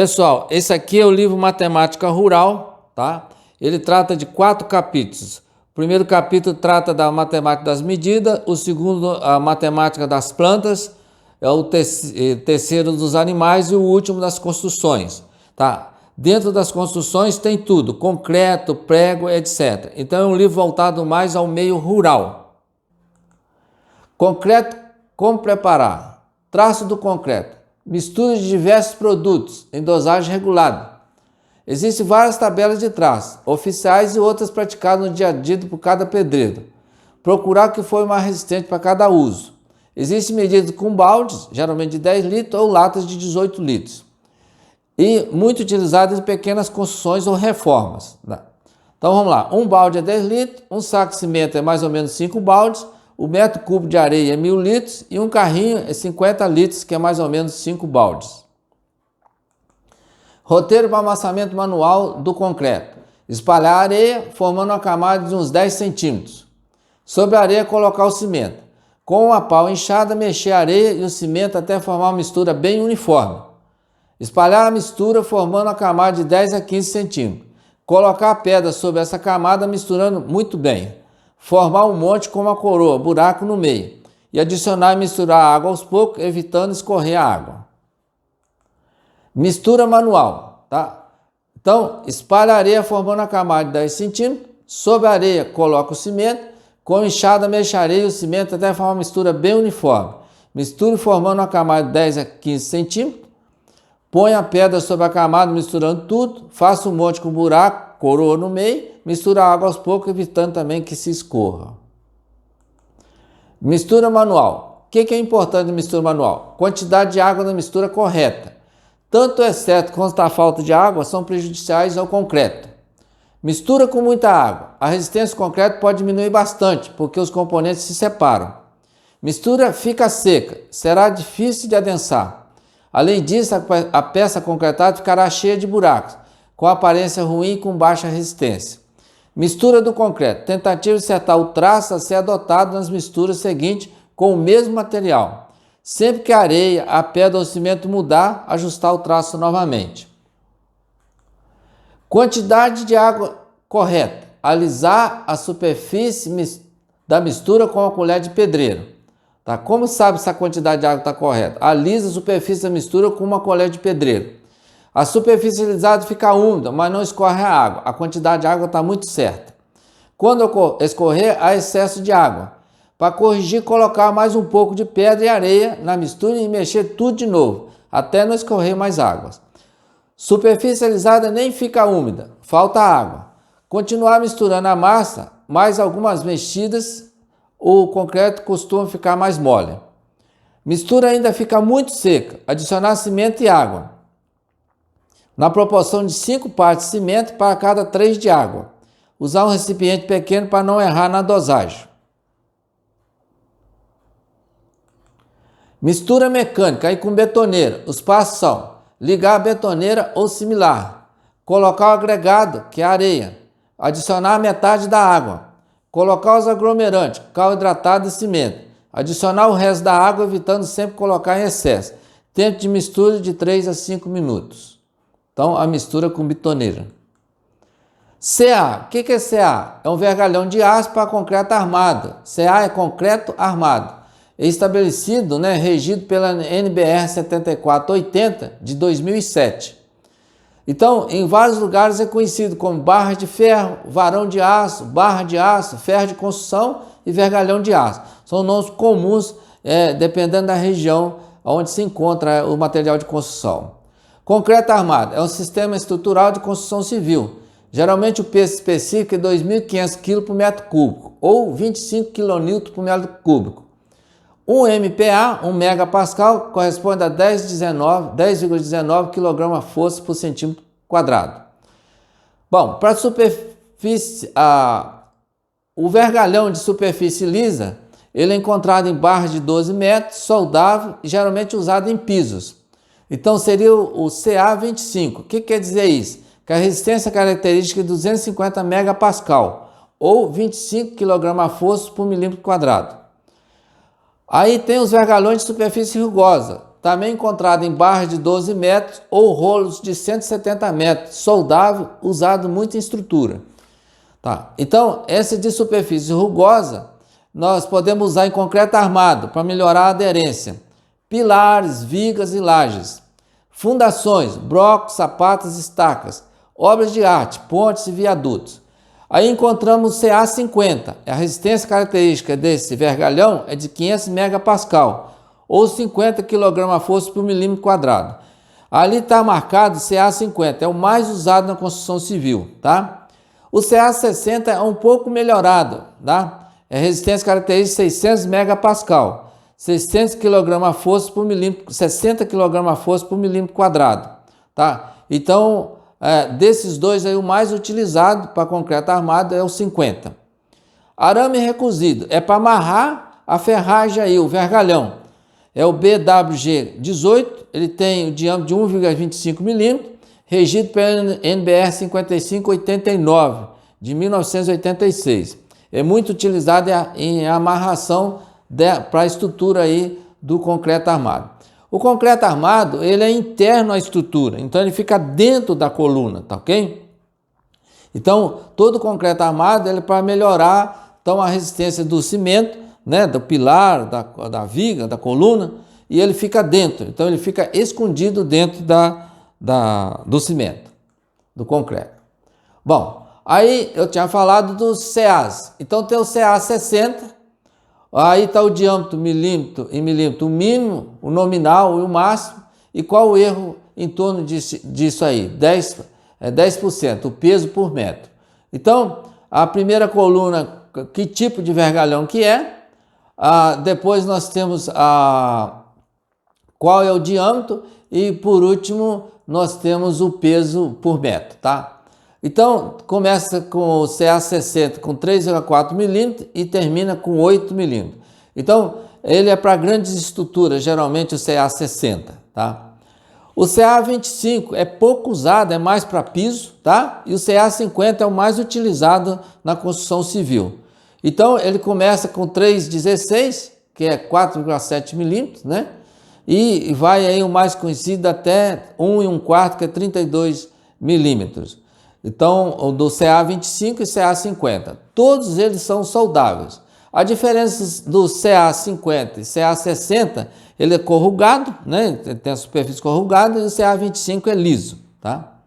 Pessoal, esse aqui é o livro Matemática Rural, tá? Ele trata de 4 capítulos. O primeiro capítulo trata da matemática das medidas, o segundo, a matemática das plantas, é o terceiro dos animais e o último das construções, tá? Dentro das construções tem tudo, concreto, prego, etc. Então é um livro voltado mais ao meio rural. Concreto, como preparar? Traço do concreto. Mistura de diversos produtos em dosagem regulada. Existem várias tabelas de traço, oficiais e outras praticadas no dia a dia por cada pedreiro. Procurar o que for mais resistente para cada uso. Existem medidas com baldes, geralmente de 10 litros, ou latas de 18 litros. E muito utilizadas em pequenas construções ou reformas. Então vamos lá, um balde é 10 litros, um saco de cimento é mais ou menos 5 baldes, o metro cúbico de areia é 1000 litros e um carrinho é 50 litros, que é mais ou menos 5 baldes. Roteiro para amassamento manual do concreto. Espalhar a areia, formando uma camada de uns 10 centímetros. Sobre a areia, colocar o cimento. Com uma pau inchada, mexer a areia e o cimento até formar uma mistura bem uniforme. Espalhar a mistura, formando uma camada de 10 a 15 centímetros. Colocar a pedra sobre essa camada, misturando muito bem. Formar um monte com uma coroa, buraco no meio. E adicionar e misturar a água aos poucos, evitando escorrer a água. Mistura manual, tá? Então, espalha a areia formando a camada de 10 centímetros. Sobre a areia, coloca o cimento. Com enxada, mexe a areia e o cimento até formar uma mistura bem uniforme. Misture formando uma camada de 10 a 15 centímetros. Põe a pedra sobre a camada, misturando tudo. Faça um monte com buraco, coroa no meio. Mistura a água aos poucos, evitando também que se escorra. Mistura manual. O que é importante na mistura manual? Quantidade de água na mistura correta. Tanto o excesso quanto a falta de água são prejudiciais ao concreto. Mistura com muita água. A resistência do concreto pode diminuir bastante, porque os componentes se separam. Mistura fica seca. Será difícil de adensar. Além disso, a peça concretada ficará cheia de buracos, com aparência ruim e com baixa resistência. Mistura do concreto. Tentativa de acertar o traço a ser adotado nas misturas seguintes com o mesmo material. Sempre que a areia, a pedra ou o cimento mudar, ajustar o traço novamente. Quantidade de água correta. Alisar a superfície da mistura com a colher de pedreiro. Tá? Como sabe se a quantidade de água está correta? Alisa a superfície da mistura com uma colher de pedreiro. A superfície alisada fica úmida, mas não escorre a água. A quantidade de água está muito certa. Quando escorrer, há excesso de água. Para corrigir, colocar mais um pouco de pedra e areia na mistura e mexer tudo de novo, até não escorrer mais água. Superfície alisada nem fica úmida, falta água. Continuar misturando a massa, mais algumas mexidas, o concreto costuma ficar mais mole. Mistura ainda fica muito seca, adicionar cimento e água. Na proporção de 5 partes de cimento para cada 3 de água. Usar um recipiente pequeno para não errar na dosagem. Mistura mecânica, aí com betoneira. Os passos são: ligar a betoneira ou similar. Colocar o agregado, que é a areia. Adicionar metade da água. Colocar os aglomerantes, cal hidratado e cimento. Adicionar o resto da água, evitando sempre colocar em excesso. Tempo de mistura de 3 a 5 minutos. Então, a mistura com betoneira. CA. O que é CA? É um vergalhão de aço para concreto armado. CA é concreto armado. É estabelecido, regido pela NBR 7480 de 2007. Então, em vários lugares é conhecido como barra de ferro, varão de aço, barra de aço, ferro de construção e vergalhão de aço. São nomes comuns, dependendo da região onde se encontra o material de construção. Concreto armado é um sistema estrutural de construção civil. Geralmente o peso específico é 2.500 kg por metro cúbico ou 25 kN por metro cúbico. 1 MPa, 1 megapascal, corresponde a 10,19 kg-força por centímetro quadrado. Bom, para a superfície, o vergalhão de superfície lisa, ele é encontrado em barras de 12 metros, soldável e geralmente usado em pisos. Então seria o CA25. O que quer dizer isso? Que a resistência característica é 250 megapascal ou 25 kg-força por milímetro quadrado. Aí tem os vergalhões de superfície rugosa, também encontrado em barras de 12 metros ou rolos de 170 metros, soldável, usado muito em estrutura. Tá. Então, esse de superfície rugosa, nós podemos usar em concreto armado para melhorar a aderência. Pilares, vigas e lajes. Fundações, brocos, sapatas, estacas. Obras de arte, pontes e viadutos. Aí encontramos o CA50. A resistência característica desse vergalhão é de 500 megapascal, ou 50 kgfs por milímetro quadrado. Ali está marcado CA50, é o mais usado na construção civil, tá? O CA60 é um pouco melhorado, tá? É resistência característica 600 megapascal, 600 kgfs por milímetro, 60 kgfs por milímetro quadrado, tá? Então, desses dois aí, o mais utilizado para concreto armado é o 50. Arame recozido é para amarrar a ferragem aí, o vergalhão. É o BWG 18, ele tem o diâmetro de 1,25 mm, regido pela NBR 5589, de 1986. É muito utilizado em amarração para a estrutura aí do concreto armado. O concreto armado, ele é interno à estrutura, então ele fica dentro da coluna, tá ok? Então, todo concreto armado ele é para melhorar então, a resistência do cimento, né, do pilar, da viga, da coluna, e ele fica dentro. Então, ele fica escondido dentro do cimento, do concreto. Bom, aí eu tinha falado dos CAs. Então, tem o CA60, aí está o diâmetro milímetro em milímetro, o mínimo, o nominal e o máximo. E qual o erro em torno disso aí? 10%, o peso por metro. Então, a primeira coluna, que tipo de vergalhão que é? Depois nós temos qual é o diâmetro e, por último, nós temos o peso por metro, tá? Então, começa com o CA60 com 3,4 milímetros e termina com 8 milímetros. Então, ele é para grandes estruturas, geralmente o CA60, tá? O CA25 é pouco usado, é mais para piso, tá? E o CA50 é o mais utilizado na construção civil. Então, ele começa com 3,16, que é 4,7 milímetros, né? E vai aí o mais conhecido até 1,25, que é 32 milímetros. Então, o do CA25 e CA50. Todos eles são soldáveis. A diferença do CA50 e CA60, ele é corrugado, né? Ele tem a superfície corrugada, e o CA25 é liso, tá?